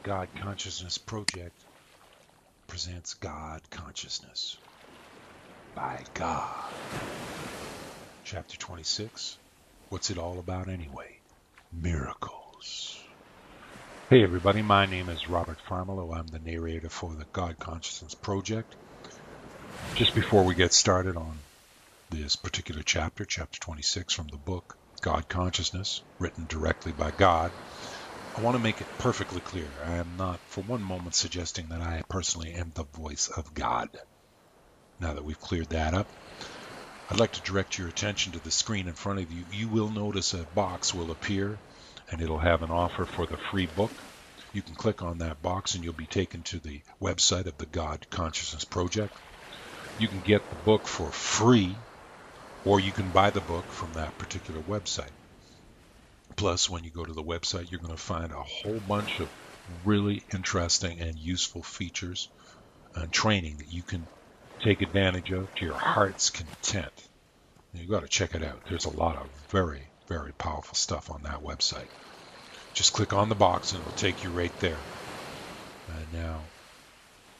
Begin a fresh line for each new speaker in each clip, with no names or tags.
God Consciousness Project presents God Consciousness by God. Chapter 26, What's It All About Anyway? Miracles. Hey everybody, my name is Robert Farmilo. I'm the narrator for the God Consciousness Project. Just before we get started on this particular chapter, chapter 26 from the book God Consciousness, written directly by God, I want to make it perfectly clear. I am not for one moment suggesting that I personally am the voice of God. Now that we've cleared that up, I'd like to direct your attention to the screen in front of you. You will notice a box will appear and it'll have an offer for the free book. You can click on that box and you'll be taken to the website of the God Consciousness Project. You can get the book for free, or you can buy the book from that particular website. Plus, when you go to the website, you're going to find a whole bunch of really interesting and useful features and training that you can take advantage of to your heart's content. You've got to check it out. There's a lot of very, very powerful stuff on that website. Just click on the box and it'll take you right there. And now,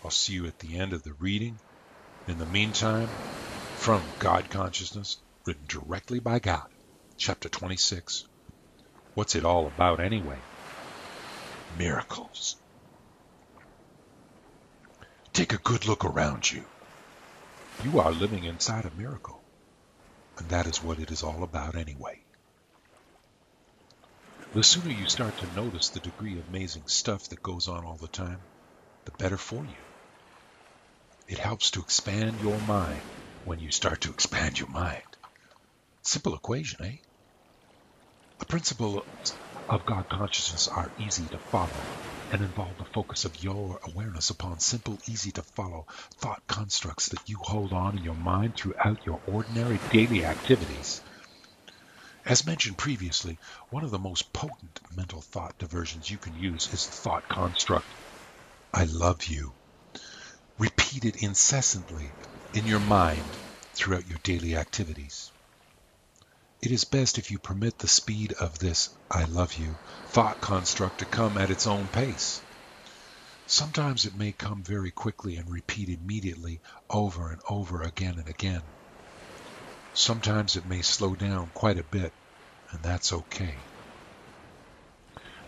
I'll see you at the end of the reading. In the meantime, from God Consciousness, written directly by God, Chapter 26, What's It All About Anyway? Miracles. Take a good look around you. You are living inside a miracle, and that is what it is all about anyway. The sooner you start to notice the degree of amazing stuff that goes on all the time, the better for you. It helps to expand your mind when you start to expand your mind. Simple equation, eh? The principles of God consciousness are easy to follow and involve the focus of your awareness upon simple, easy to follow thought constructs that you hold on in your mind throughout your ordinary daily activities. As mentioned previously, one of the most potent mental thought diversions you can use is the thought construct, I love you. Repeated incessantly in your mind throughout your daily activities. It is best if you permit the speed of this I love you thought construct to come at its own pace. Sometimes it may come very quickly and repeat immediately over and over again and again. Sometimes it may slow down quite a bit, and that's okay.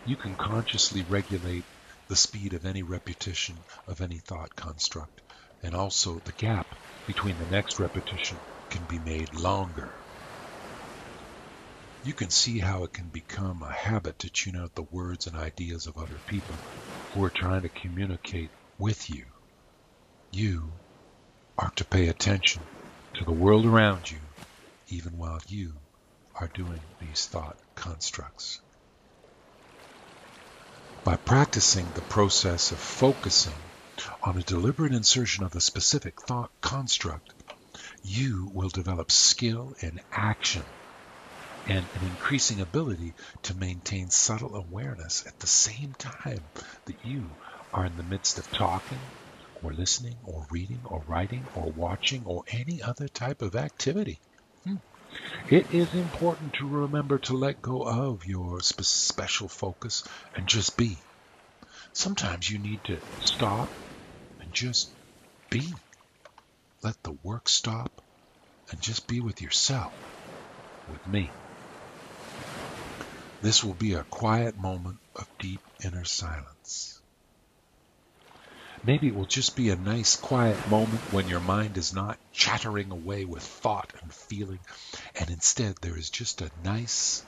You can consciously regulate the speed of any repetition of any thought construct, and also the gap between the next repetition can be made longer. You can see how it can become a habit to tune out the words and ideas of other people who are trying to communicate with you. You are to pay attention to the world around you, even while you are doing these thought constructs. By practicing the process of focusing on a deliberate insertion of a specific thought construct, you will develop skill in action and an increasing ability to maintain subtle awareness at the same time that you are in the midst of talking or listening or reading or writing or watching or any other type of activity. It is important to remember to let go of your special focus and just be. Sometimes you need to stop and just be. Let the work stop and just be with yourself, with me. This will be a quiet moment of deep inner silence. Maybe it will just be a nice quiet moment when your mind is not chattering away with thought and feeling, and instead there is just a nice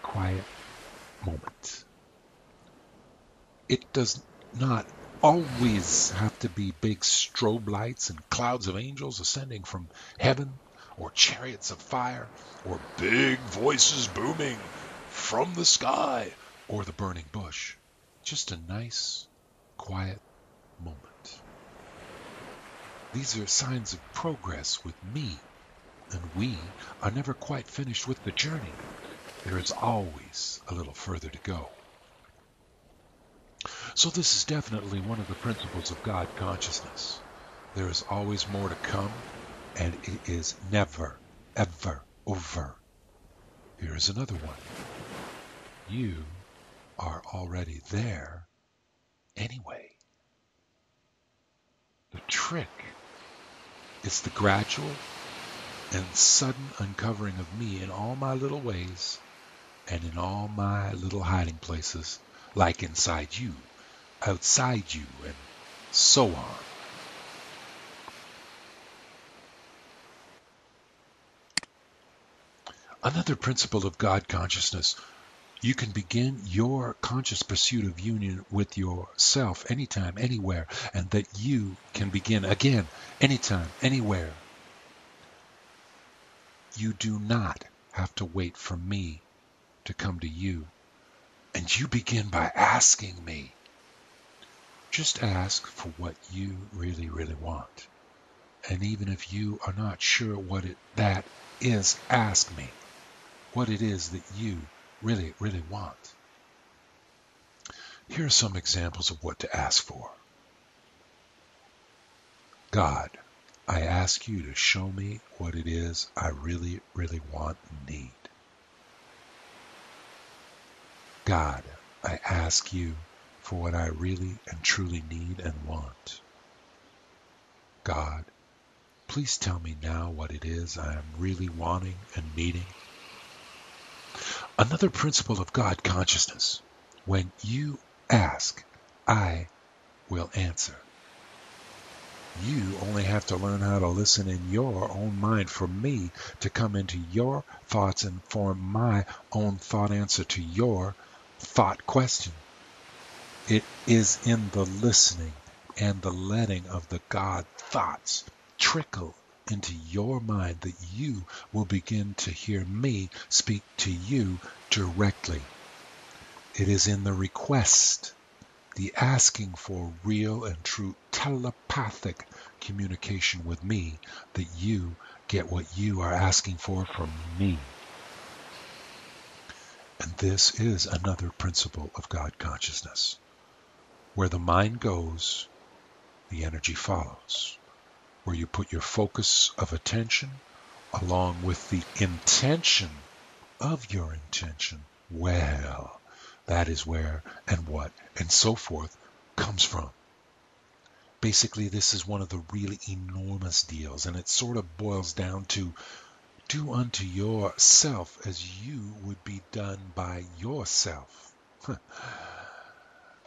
quiet moment. It does not always have to be big strobe lights and clouds of angels ascending from heaven, or chariots of fire, or big voices booming from the sky, or the burning bush. Just a nice, quiet moment. These are signs of progress with me, and we are never quite finished with the journey. There is always a little further to go. So this is definitely one of the principles of God consciousness. There is always more to come, and it is never, ever over. Here is another one. You are already there anyway. The trick is the gradual and sudden uncovering of me in all my little ways and in all my little hiding places, like inside you, outside you, and so on. Another principle of God consciousness: you can begin your conscious pursuit of union with yourself anytime, anywhere, and that you can begin again anytime, anywhere. You do not have to wait for me to come to you, and you begin by asking me. Just ask for what you really, really want. And even if you are not sure what that is, ask me what it is that you really, really want. Here are some examples of what to ask for. God, I ask you to show me what it is I really, really want and need. God, I ask you for what I really and truly need and want. God, please tell me now what it is I am really wanting and needing. Another principle of God consciousness: when you ask, I will answer. You only have to learn how to listen in your own mind for me to come into your thoughts and form my own thought answer to your thought question. It is in the listening and the letting of the God thoughts trickle into your mind that you will begin to hear me speak to you directly. It is in the request, the asking for real and true telepathic communication with me, that you get what you are asking for from me. And this is another principle of God consciousness. Where the mind goes, the energy follows. Where you put your focus of attention along with the intention of your intention, well, that is where and what and so forth comes from. Basically, this is one of the really enormous deals, and it sort of boils down to do unto yourself as you would be done by yourself.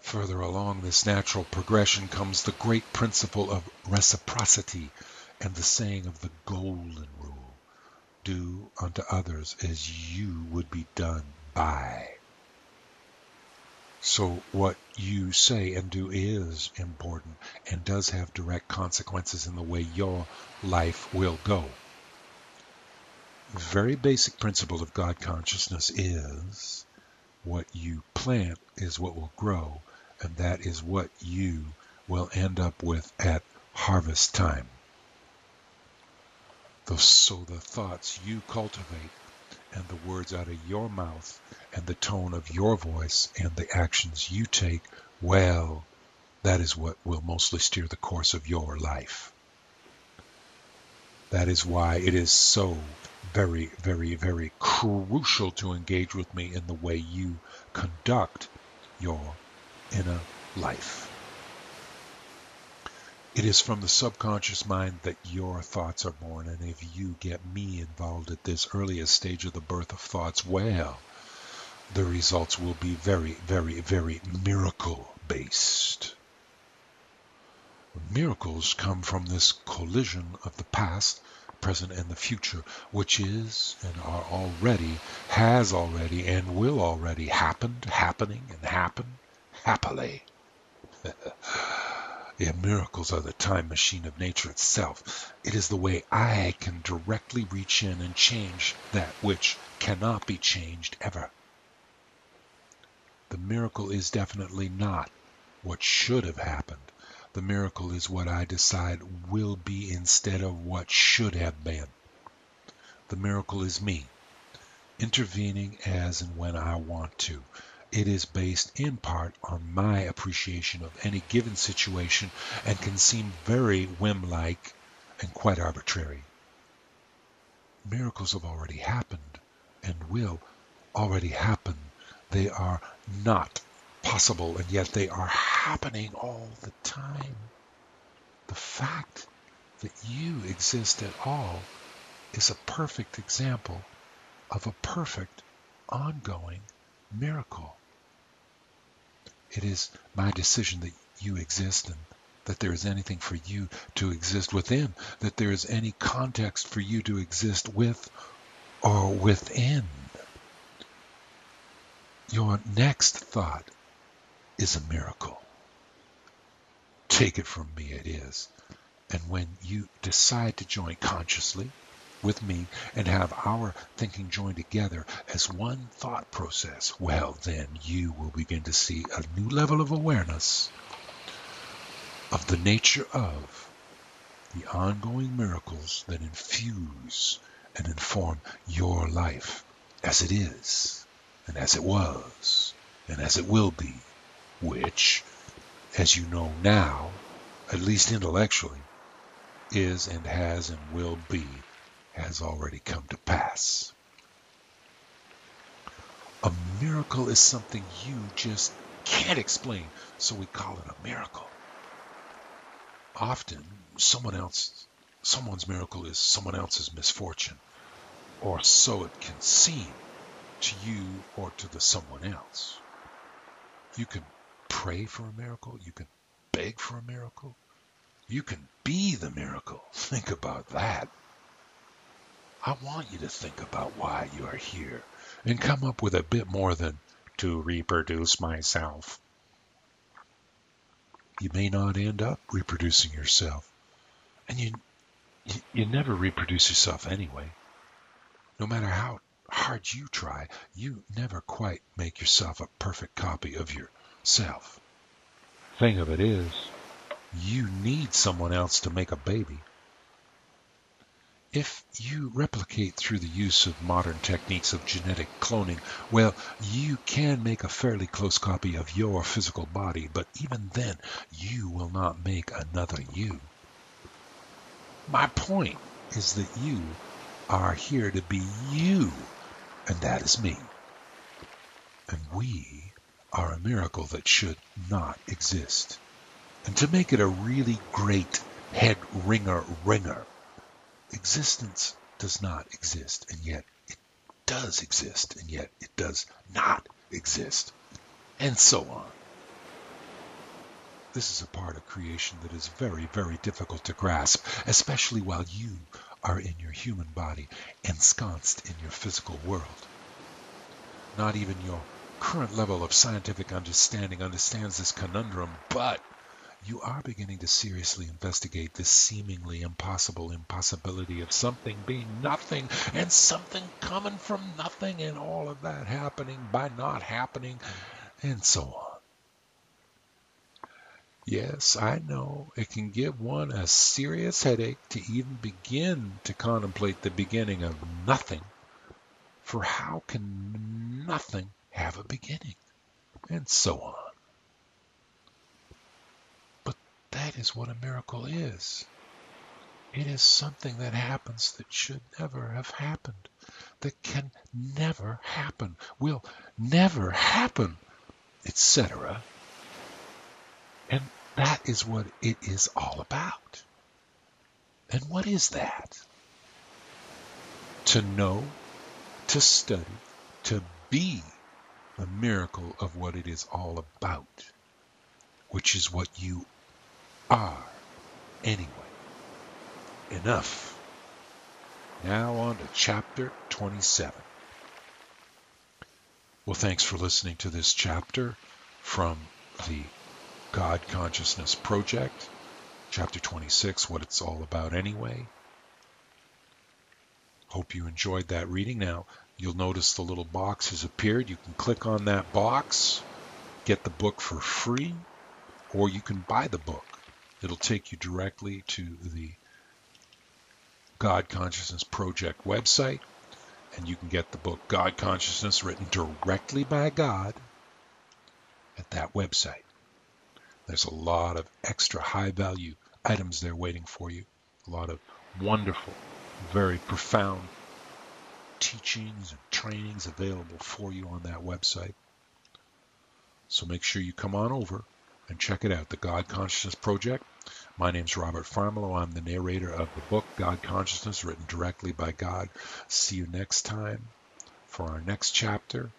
Further along this natural progression comes the great principle of reciprocity and the saying of the golden rule: do unto others as you would be done by. So what you say and do is important and does have direct consequences in the way your life will go. The very basic principle of God consciousness is what you plant is what will grow, and that is what you will end up with at harvest time. So the thoughts you cultivate and the words out of your mouth and the tone of your voice and the actions you take, well, that is what will mostly steer the course of your life. That is why it is so very, very, very crucial to engage with me in the way you conduct your inner life. It is from the subconscious mind that your thoughts are born, and if you get me involved at this earliest stage of the birth of thoughts, well, the results will be very, very, very miracle-based. Miracles come from this collision of the past, present, and the future, which is and are already, has already, and will already happened, happening, and happen happily. Yeah, miracles are the time machine of nature itself. It is the way I can directly reach in and change that which cannot be changed ever. The miracle is definitely not what should have happened. The miracle is what I decide will be instead of what should have been. The miracle is me, intervening as and when I want to. It is based in part on my appreciation of any given situation and can seem very whim-like and quite arbitrary. Miracles have already happened and will already happen. They are not possible, and yet they are happening all the time. The fact that you exist at all is a perfect example of a perfect, ongoing miracle. It is my decision that you exist and that there is anything for you to exist within, that there is any context for you to exist with or within. Your next thought is a miracle. Take it from me, it is. And when you decide to join consciously with me and have our thinking joined together as one thought process, well, then you will begin to see a new level of awareness of the nature of the ongoing miracles that infuse and inform your life as it is, and as it was, and as it will be, which, as you know now, at least intellectually, is and has and will be, has already come to pass. A miracle is something you just can't explain, so we call it a miracle. Often, someone's miracle is someone else's misfortune, or so it can seem to you or to the someone else. You can pray for a miracle. You can beg for a miracle. You can be the miracle. Think about that. I want you to think about why you are here and come up with a bit more than to reproduce myself. You may not end up reproducing yourself. And you never reproduce yourself anyway. No matter how hard you try, you never quite make yourself a perfect copy of yourself. Thing of it is, you need someone else to make a baby. If you replicate through the use of modern techniques of genetic cloning, well, you can make a fairly close copy of your physical body, but even then, you will not make another you. My point is that you are here to be you, and that is me. And we are a miracle that should not exist. And to make it a really great head ringer, existence does not exist, and yet it does exist, and yet it does not exist, and so on. This is a part of creation that is very, very difficult to grasp, especially while you are in your human body, ensconced in your physical world. Not even your current level of scientific understanding understands this conundrum, but you are beginning to seriously investigate this seemingly impossible impossibility of something being nothing and something coming from nothing, and all of that happening by not happening, and so on. Yes, I know it can give one a serious headache to even begin to contemplate the beginning of nothing. For how can nothing have a beginning? And so on. But that is what a miracle is. It is something that happens that should never have happened, that can never happen, will never happen, etc. And that is what it is all about. And what is that? To know, to study, to be the miracle of what it is all about, which is what you are anyway. Enough. Now on to chapter 27. Well, thanks for listening to this chapter from the God Consciousness Project, chapter 26, what it's all about anyway. Hope you enjoyed that reading. Now, you'll notice the little box has appeared. You can click on that box, get the book for free, or you can buy the book. It'll take you directly to the God Consciousness Project website, and you can get the book God Consciousness, written directly by God, at that website. There's a lot of extra high-value items there waiting for you. A lot of wonderful, very profound teachings and trainings available for you on that website. So make sure you come on over and check it out, the God Consciousness Project. My name's Robert Farmilo. I'm the narrator of the book, God Consciousness, written directly by God. See you next time for our next chapter